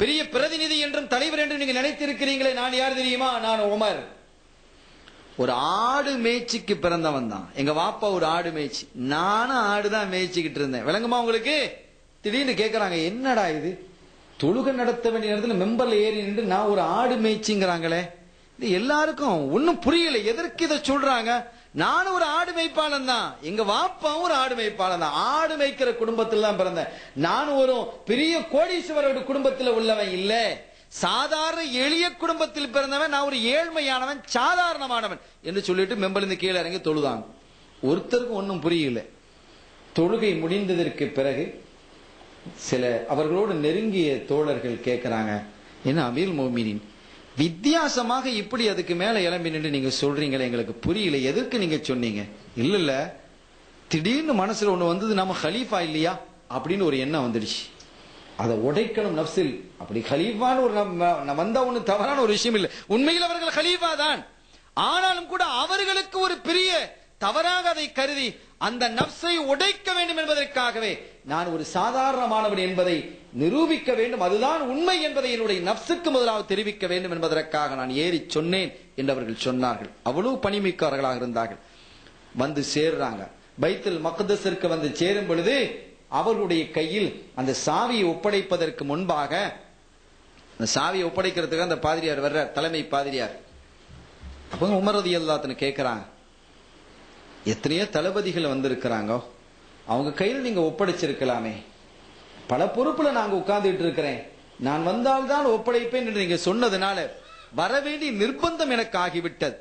பெரிய பிரதிநிதி என்றும் தலைவர் என்றும் நீங்க நினைத்திருக்கிறீங்களே, நான் யார் தெரியுமா? நான் உமர். ஒரு ஆடு மேய்ச்சிக்கு பிறந்தவன் தான். எங்க வாப்பா ஒரு ஆடு மேய்ச்சி, நானும் ஆடுதான் மேய்ச்சிக்கிட்டு இருந்தேன். விளங்குமா உங்களுக்கு? திடீர்னு கேட்கறாங்க, என்னடா இது, தொழுகை நடத்த வேண்டிய நேரத்துல மெம்பர்ல ஏறி நின்று நான் ஒரு ஆடு மேய்ச்சிங்கிறாங்களே. இது எல்லாருக்கும் ஒன்னும் புரியல, எதற்கு இதை சொல்றாங்க. நானும் ஒரு ஆடு மேய்ப்பாளன் தான், எங்க வாப்பாவும் ஒரு ஆடு மேய்ப்பாளன் தான். ஆடு மேய்க்கிற குடும்பத்தில் தான் பிறந்தேன். நான் ஒரு பெரிய கோடீஸ்வரோட குடும்பத்தில் உள்ளவன் இல்ல, சாதாரண எளிய குடும்பத்தில் பிறந்தவன். நான் ஒரு ஏழ்மையானவன், சாதாரணமானவன் என்று சொல்லிட்டு மெம்பர்ல கீழே இறங்கி தொழுதாங்க. ஒருத்தருக்கும் ஒன்னும் புரியல. தொழுகை முடிந்ததற்கு பிறகு சில அவர்களோடு நெருங்கிய தோழர்கள் கேட்கிறாங்க, என்ன அமீர் மோமினின் வித்தியாசமாக இப்படி அதுக்கு மேல இளம்பி நின்று நீங்க சொல்றீங்களே, எங்களுக்கு புரியல, எதற்கு நீங்க சொன்னீங்க? இல்ல இல்ல, திடீர்னு மனசுல ஒண்ணு வந்தது, நம்ம ஹலீஃபா இல்லையா அப்படின்னு ஒரு எண்ணம் வந்துடுச்சு. அதை உடைக்கணும் நப்சில். அப்படி ஹலீஃபான்னு ஒரு வந்த ஒண்ணு தவறான ஒரு விஷயம் இல்லை, உண்மையில் அவர்கள் ஹலீஃபா தான். ஆனாலும் கூட அவர்களுக்கு ஒரு பெரிய தவறாக அதை கருதி அந்த நப்சை உடைக்க வேண்டும் என்பதற்காகவே நான் ஒரு சாதாரணமானவன் என்பதை நிரூபிக்க வேண்டும், அதுதான் உண்மை என்பதை என்னுடைய நப்சுக்கு முதலாவது தெரிவிக்க வேண்டும் என்பதற்காக நான் ஏறி சொன்னேன் என்று அவர்கள் சொன்னார்கள். அவ்வளவு பணிமிக்காரர்களாக இருந்தார்கள். வந்து சேர்றாங்க. பைத்துல் மக்தஸிற்கு வந்து சேரும் பொழுது அவர்களுடைய கையில் அந்த சாவியை ஒப்படைப்பதற்கு முன்பாக, அந்த சாவியை ஒப்படைக்கிறதுக்கு அந்த பாதிரியார் வர்ற, தலைமை பாதிரியார். அப்ப உமர் ரலியல்லாஹு அன்ஹு கேட்கிறாங்க, எத்தனையோ தளபதிகள் வந்திருக்கிறாங்க, அவங்க கையில் நீங்க ஒப்படைச்சிருக்கலாமே, பல பொறுப்புல நாங்க உட்கார்ந்துட்டு இருக்கிறேன், நான் வந்தால்தான் ஒப்படைப்பேன் என்று நீங்க சொன்னதுனால வரவேண்டிய நிர்பந்தம் எனக்கு ஆகிவிட்டது.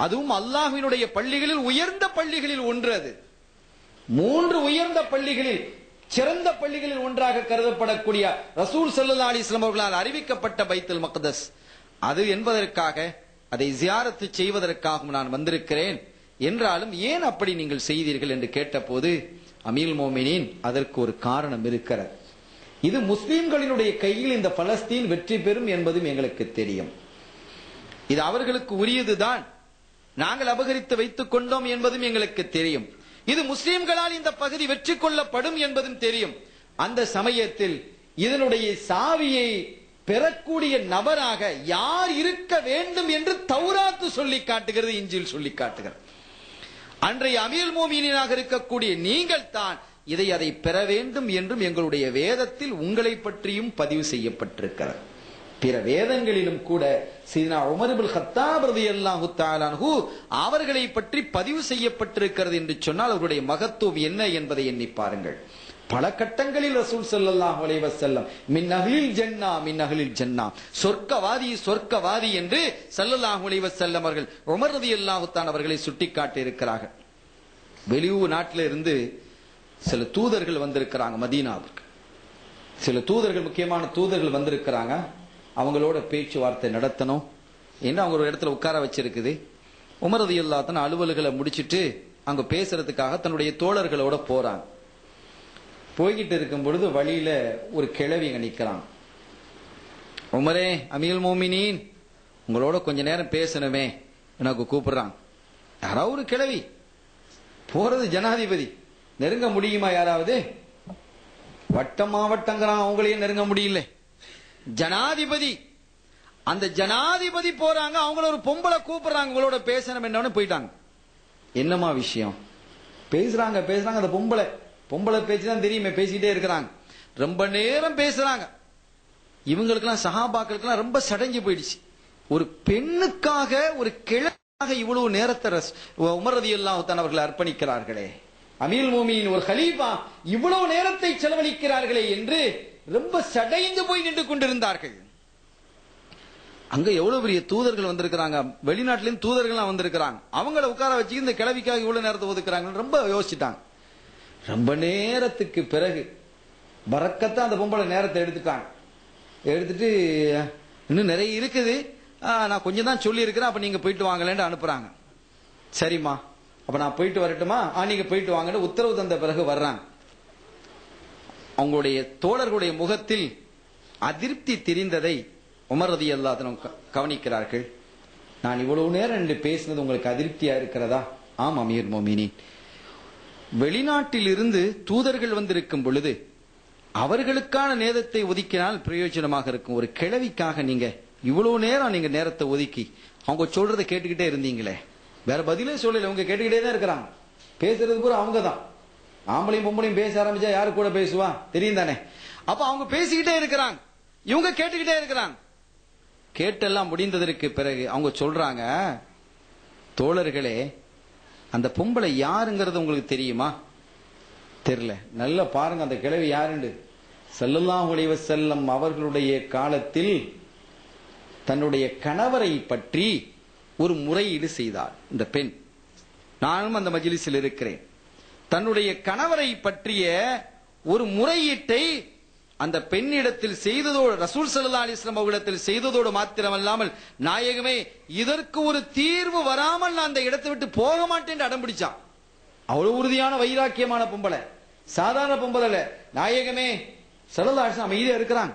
அதுவும் அல்லாஹ்வினுடைய பள்ளிகளில் உயர்ந்த பள்ளிகளில் ஒன்று, அது 3 உயர்ந்த பள்ளிகளில் சிறந்த பள்ளிகளில் ஒன்றாக கருதப்படக்கூடிய ரசூல் ஸல்லல்லாஹு அலைஹி வஸல்லம் அவர்களால் அறிவிக்கப்பட்ட பைத்துல் மக்தஸ் அது என்பதற்காக, அதை ஜியாரத்து செய்வதற்காகவும் நான் வந்திருக்கிறேன். என்றாலும் ஏன் அப்படி நீங்கள் செய்தீர்கள் என்று கேட்டபோது, அமீர் மோமினின் அதற்கு ஒரு காரணம் இருக்கிறது. இது முஸ்லிம்களினுடைய கையில் இந்த பலஸ்தீன் வெற்றி பெறும் என்பதும் எங்களுக்கு தெரியும். இது அவர்களுக்கு உரியதுதான், நாங்கள் அபகரித்து வைத்துக் கொண்டோம் என்பதும் எங்களுக்கு தெரியும். இது முஸ்லிம்களால் இந்த பகுதி வெற்றி கொள்ளப்படும் என்பதும் தெரியும். அந்த சமயத்தில் இதனுடைய சாவியை பெறக்கூடிய நபராக யார் இருக்க வேண்டும் என்று தௌராத்து சொல்லி காட்டுகிறது, இஞ்சில் சொல்லி காட்டுகிறது. அன்றைய அமீர் மோமினாக இருக்கக்கூடிய நீங்கள் தான் அதை பெற வேண்டும் என்றும் எங்களுடைய வேதத்தில் உங்களை பற்றியும் பதிவு செய்யப்பட்டிருக்கிறது. பிற வேதங்களிலும் கூட சீனா உமர் இப்னு கத்தாப் ரலியல்லாஹு தஆலா அன்ஹு அவர்களை பற்றி பதிவு செய்யப்பட்டிருக்கிறது என்று சொன்னால் அவருடைய மகத்துவம் என்ன என்பதை எண்ணி பாருங்கள். பல கட்டங்களில் ரசூல் ஸல்லல்லாஹு அலைஹி வஸல்லம் மின் அஹ்லில் ஜன்னah மின் அஹ்லில் ஜன்னah, சொர்க்கவாதி சொர்க்கவாதி என்று ஸல்லல்லாஹு அலைஹி வஸல்லம் அவர்கள் உமர் ரலியல்லாஹு தஆலா அவர்களை சுட்டிக்காட்டி இருக்கிறார்கள். வெளியூர் நாட்டில இருந்து சில தூதர்கள் வந்திருக்கிறாங்க மதீனாவுக்கு. சில தூதர்கள், முக்கியமான தூதர்கள் வந்திருக்கிறாங்க. அவங்களோட பேச்சுவார்த்தை நடத்தணும் என்று அவங்க ஒரு இடத்துல உட்கார வச்சிருக்குது. உமர் ரலியல்லாஹு தஆலா அலுவல்களை முடிச்சிட்டு அங்க பேசுறதுக்காக தன்னுடைய தோழர்களோட போறாங்க. போய்கிட்டு இருக்கும் பொழுது வழியில ஒரு கிழவி நிக்கிறான். உமரே அமீர் மோமினின், உங்களோட கொஞ்ச நேரம் பேசணுமே எனக்கு கூப்பிடுறான். யாராவது ஒரு கிழவி போறது, ஜனாதிபதி, நெருங்க முடியுமா? யாராவது வட்டம் மாவட்டங்கிறான், அவங்களையும் நெருங்க முடியல. ஜனாதிபதி, அந்த ஜனாதிபதி போறாங்க, அவங்கள ஒரு பொம்பளை கூப்பிடுறாங்க, உங்களோட பேசணும் என்னன்னு போயிட்டாங்க. என்னமா விஷயம்? பேசுறாங்க. அந்த பொம்பளை பேச்சுதான் தெரியுமே, பேசிட்டே இருக்கிறாங்க. ரொம்ப நேரம் பேசுறாங்க. இவங்களுக்கெல்லாம் சஹாபாக்களுக்கெல்லாம் ரொம்ப சடைஞ்சு போயிடுச்சு. ஒரு பெண்ணுக்காக, ஒரு கிழக்காக இவ்வளவு நேரத்தை உமர் ரலியல்லாஹு தஆலா அவர்கள் அர்ப்பணிக்கிறார்களே, அமீர் மோமினின் ஒரு கலீஃபா இவ்வளவு நேரத்தை செலவழிக்கிறார்களே என்று ரொம்ப சடைந்து போய் நின்று கொண்டிருந்தார்கள். அங்க எவ்வளவு பெரிய தூதர்கள் வந்திருக்கிறாங்க, வெளிநாட்டிலும் தூதர்கள் வந்திருக்கிறாங்க. அவங்கள உட்கார வச்சு இந்த கிழவிக்காக இவ்வளவு நேரத்தை ஒதுக்குறாங்க ரொம்ப யோசிச்சுட்டாங்க. ரொம்ப நேரத்துக்கு பிறகு பரக்கத்தா அந்த பொம்பளை நேரத்தை எடுத்துட்டாங்க. எடுத்துட்டு இன்னும் நிறைய இருக்குது, நான் கொஞ்சம் தான் சொல்லி இருக்கிறேன், அப்ப நீங்க போயிட்டு வாங்கலன்னு அனுப்புறாங்க. சரிம்மா, அப்ப நான் போயிட்டு வரட்டுமா? நீங்க போயிட்டு வாங்கன்னு உத்தரவு தந்த பிறகு வர்றாங்க. அவங்களுடைய தோழர்களுடைய முகத்தில் அதிருப்தி தெரிந்ததை உமர் ரலியல்லாஹு அன்ஹு கவனிக்கிறார்கள். நான் இவ்வளவு நேரம் என்று பேசினது உங்களுக்கு அதிருப்தியா இருக்கிறதா? ஆம் அமீர் மோமினின், வெளிநாட்டில் இருந்து தூதர்கள் வந்திருக்கும் பொழுது அவர்களுக்கான நேரத்தை ஒதுக்கினால் பிரயோஜனமாக இருக்கும். ஒரு கிழவிக்காக நீங்க இவ்வளவு நேரம் நீங்க நேரத்தை ஒதுக்கி அவங்க சொல்றதை கேட்டுக்கிட்டே இருந்தீங்களே, வேற பதிலே சொல்லல, அவங்க கேட்டுக்கிட்டே தான் இருக்கிறாங்க. பேசுறது பூரா அவங்க தான். ஆம்பளையும் பொம்பளையும் பேச ஆரம்பிச்சா யாரு கூட பேசுவா தெரியும் தானே. அப்ப அவங்க பேசிக்கிட்டே இருக்கிறாங்க, இவங்க கேட்டுக்கிட்டே இருக்கிறாங்க. கேட்டெல்லாம் முடிந்ததற்கு பிறகு அவங்க சொல்றாங்க, தோழர்களே அந்த பொம்பளை யாருங்கிறது உங்களுக்கு தெரியுமா? தெரியல. நல்லா பாருங்க அந்த கிழவி யாருண்டு. ஸல்லல்லாஹு அலைஹி வஸல்லம் அவர்களுடைய காலத்தில் தன்னுடைய கணவரை பற்றி ஒரு முறையீடு செய்தார் இந்த பெண். நானும் அந்த மஜ்லிஸில் இருக்கிறேன். தன்னுடைய கணவரை பற்றிய ஒரு முறையீட்டை அந்த பெண்ணிடத்தில் செய்ததோடு, ரசூல் ஸல்லல்லாஹு அலைஹி வஸல்லம் அவர்களிடத்தில் செய்ததோடு மாத்திரமல்லாமல், நாயகமே இதற்கு ஒரு தீர்வு வராமல் நான் அந்த இடத்தை விட்டு போக மாட்டேன் அடம் பிடிச்சான். அவ்வளவு உறுதியான வைராக்கியமான பொம்பளை, சாதாரண பொம்பளை. நாயகமே ஸல்லல்லாஹு அலைஹி வஸல்லம் அமைதியா இருக்கிறான்,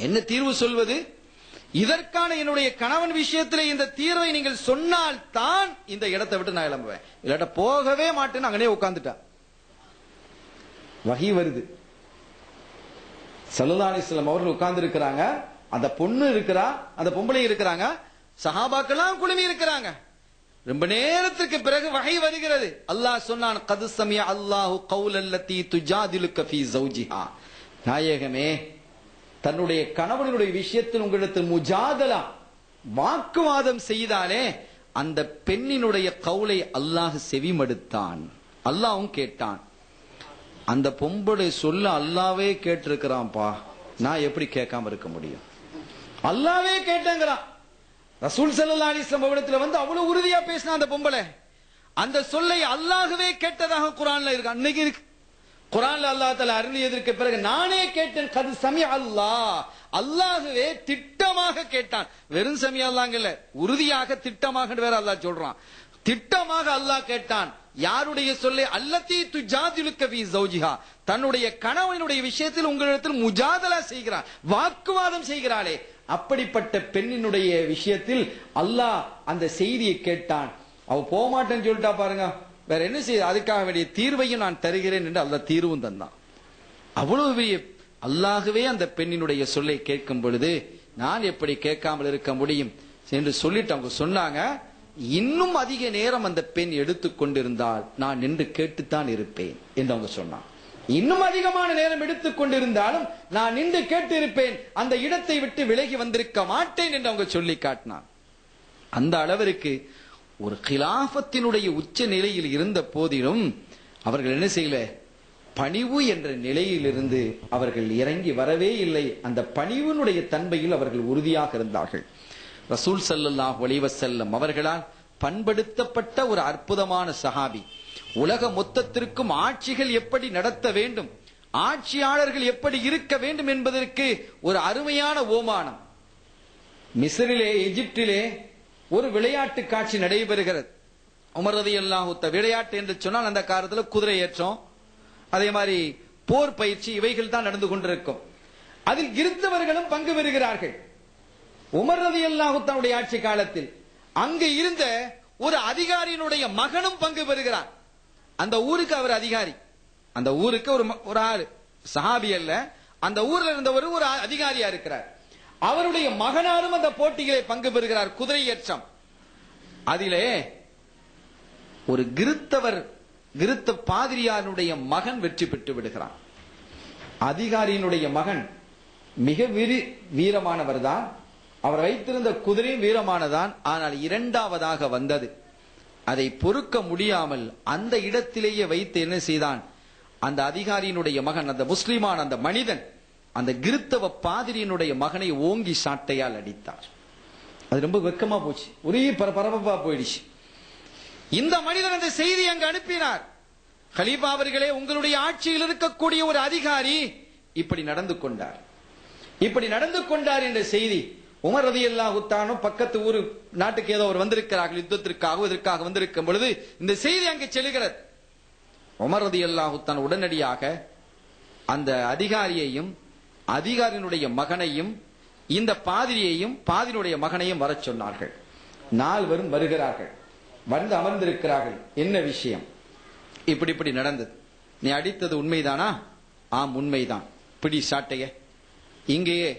என்ன தீர்வு சொல்வது? இதற்கான என்னுடைய கணவன் விஷயத்தில் இந்த தீர்வை நீங்கள் சொன்னால் தான் இந்த இடத்தை விட்டு நான் கிளம்புவேன், இல்லாட்ட போகவே மாட்டேன்னு அங்கனே உட்கார்ந்துட்டா. வஹி வருது. ஸல்லல்லாஹு அலைஹி வஸல்லம் அவர்கள் உட்கார்ந்து இருக்கிறாங்க, அந்த பொண்ணு இருக்கிறா, அந்த பொம்பளை இருக்கிறாங்க, சஹாபாக்கெல்லாம் குழுமி இருக்கிறாங்க. ரொம்ப நேரத்துக்கு பிறகு வஹி வருகிறது. அல்லாஹ் சொன்னான், கத் சமிஅ அல்லாஹு கௌலல்லதி துஜாதிலுக ஃபீ ஸௌஜிஹா. நாயகமே தன்னுடைய கணவனுடைய விஷயத்தில் உங்களிடத்தில் முஜாதலா வாக்குவாதம் செய்தாலே அந்த பெண்ணினுடைய கவுலை அல்லாஹ் செவிமடுத்தான், அல்லாஹ்வும் கேட்டான். அந்த பொம்பளை சொல்ல அல்லாவே கேட்டிருக்கிறான்பா, நான் எப்படி கேட்காம இருக்க முடியும்? அல்லாவே கேட்டேங்கிறான். ரசூல் ஸல்லல்லாஹு அலைஹி வஸல்லம் அவரிடத்துல வந்து அவ்வளவு உறுதியா பேசினா அந்த பொம்பளை. அந்த சொல்லை அல்லாஹ்வே கேட்டதாக குர்ஆன்ல இருக்கு. அன்னைக்கு இருக்கு குர்ஆன்ல அல்லாஹ் தஆலா அருளியதற்கு பிறகு நானே கேட்டேன். கது சமிஅ அல்லாஹ், அல்லாஹ்வே திட்டமாக கேட்டான். வெறும் சமிஅ அல்லாஹ்ங்கல்ல, உறுதியாக திட்டமாக வேற அல்லாஹ் சொல்றான். திட்டமாக அல்லாஹ் கேட்டான். யாருடைய சொல்லை? அல்லதி துஜாதிலுக ஃபீ ஸௌஜிஹா, தன்னுடைய கணவனுடைய விஷயத்தில் உங்களிடத்தில் முஜாதலா செய்கிறான், வாக்குவாதம் செய்கிறாளே, அப்படிப்பட்ட பெண்ணினுடைய விஷயத்தில் அல்லாஹ் அந்த செய்தியை கேட்டான். அவ போக மாட்டேன்னு சொல்லிட்டா பாருங்க, வேற என்ன செய்ய, அதுக்காக வேண்டிய தீர்வையும் நான் தருகிறேன் என்று அல்லாஹ் தீர்வும் தந்தான். அவ்வளவு பெரிய அல்லாஹ்வே அந்த பெண்ணினுடைய சொல்லை கேட்கும் பொழுது நான் எப்படி கேட்காமல் இருக்க முடியும் என்று சொல்லிட்டு அவங்க சொன்னாங்க, இன்னும் அதிக நேரம் அந்த பெண் எடுத்துக்கொண்டிருந்தால் நான் நின்று கேட்டுத்தான் இருப்பேன் என்று அவங்க சொன்னாங்க. இன்னும் அதிகமான நேரம் எடுத்துக் கொண்டிருந்தாலும் நான் நின்று கேட்டு இருப்பேன், அந்த இடத்தை விட்டு விலகி வந்திருக்க மாட்டேன் என்று அவங்க சொல்லி காட்டினார். அந்த அளவிற்கு ஒரு கிலாஃபத்தினுடைய உச்ச நிலையில் இருந்த போதிலும் அவர்கள் என்ன செய்யல, பணிவு என்ற நிலையிலிருந்து அவர்கள் இறங்கி வரவே இல்லை. அந்த பணிவினுடைய தன்மையில் அவர்கள் உறுதியாக இருந்தார்கள். ரசூல் ஸல்லல்லாஹு அலைஹி வஸல்லம் அவர்களால் பண்படுத்தப்பட்ட ஒரு அற்புதமான சஹாபி. உலக மொத்தத்திற்கும் ஆட்சிகள் எப்படி நடத்த வேண்டும், ஆட்சியாளர்கள் எப்படி இருக்க வேண்டும் என்பதற்கு ஒரு அருமையான ஓமானம். மிஸ்ரிலே, எகிப்திலே ஒரு விளையாட்டு காட்சி நடைபெறுகிறது. உமர் ரலியல்லாஹு தஆலா, விளையாட்டு என்று சொன்னால் அந்த காலத்தில் குதிரை ஏற்றம், அதே மாதிரி போர் பயிற்சி, இவைகள் தான் நடந்து கொண்டிருக்கும். அதில் இருந்தவர்களும் பங்கு பெறுகிறார்கள். உமர் ரலியல்லாஹு தஆலாவுடைய ஆட்சி காலத்தில் அங்கு இருந்த ஒரு அதிகாரியினுடைய மகனும் பங்கு பெறுகிறார். அந்த ஊருக்கு அவர் அதிகாரி, அந்த ஊருக்கு ஒரு ஆளு, சஹாபி அல்ல, அந்த ஊர்ல இருந்தவர் ஒரு அதிகாரியா இருக்கிறார். அவருடைய மகனாரும் அந்த போட்டிகளை பங்கு பெறுகிறார், குதிரை ஏற்றம். அதிலே ஒரு கிறிஸ்தவ பாதிரியாருடைய மகன் வெற்றி பெற்று விடுகிறான். அதிகாரியினுடைய மகன் மிக வீரமானவர் தான், அவர் வைத்திருந்த குதிரையும் வீரமானதான். ஆனால் இரண்டாவதாக வந்தது, அதை பொறுக்க முடியாமல் அந்த இடத்திலேயே வைத்து என்ன செய்தான், அந்த அதிகாரியினுடைய மகன், அந்த முஸ்லிமான அந்த மனிதன், அந்த கிறிஸ்தவ பாதிரியினுடைய மகனை ஓங்கி சாட்டையால் அடித்தார். அது ரொம்ப வெக்கமா போச்சு, ஒரே பரபரப்பா போயிடுச்சு. இந்த மனிதன் அந்த செய்தி அங்கு அனுப்பினார். கலீஃபா அவர்களே, உங்களுடைய ஆட்சியில் இருக்கக்கூடிய ஒரு அதிகாரி இப்படி நடந்து கொண்டார், இப்படி நடந்து கொண்டார் என்ற செய்தி உமர் ரலியல்லாஹு தஆலா பக்கத்து ஊரு நாட்டுக்கு ஏதோ அவர் வந்திருக்கிறார்கள், யுத்தத்திற்காக இதற்காக வந்திருக்கும் பொழுது இந்த செய்தி அங்கு செல்கிறது. உமர் ரலியல்லாஹு தஆலா உடனடியாக அந்த அதிகாரியையும் அதிகாரியினுடைய மகனையும் இந்த பாதிரியையும் பாதிரியுடைய மகனையும் வர சொன்னார்கள். நால்வரும் வருகிறார்கள், வந்து அமர்ந்திருக்கிறார்கள். என்ன விஷயம்? இப்படி நடந்தது, நீ அடித்தது உண்மைதானா? ஆம் உண்மைதான். பிடி சாட்டைய இங்கேயே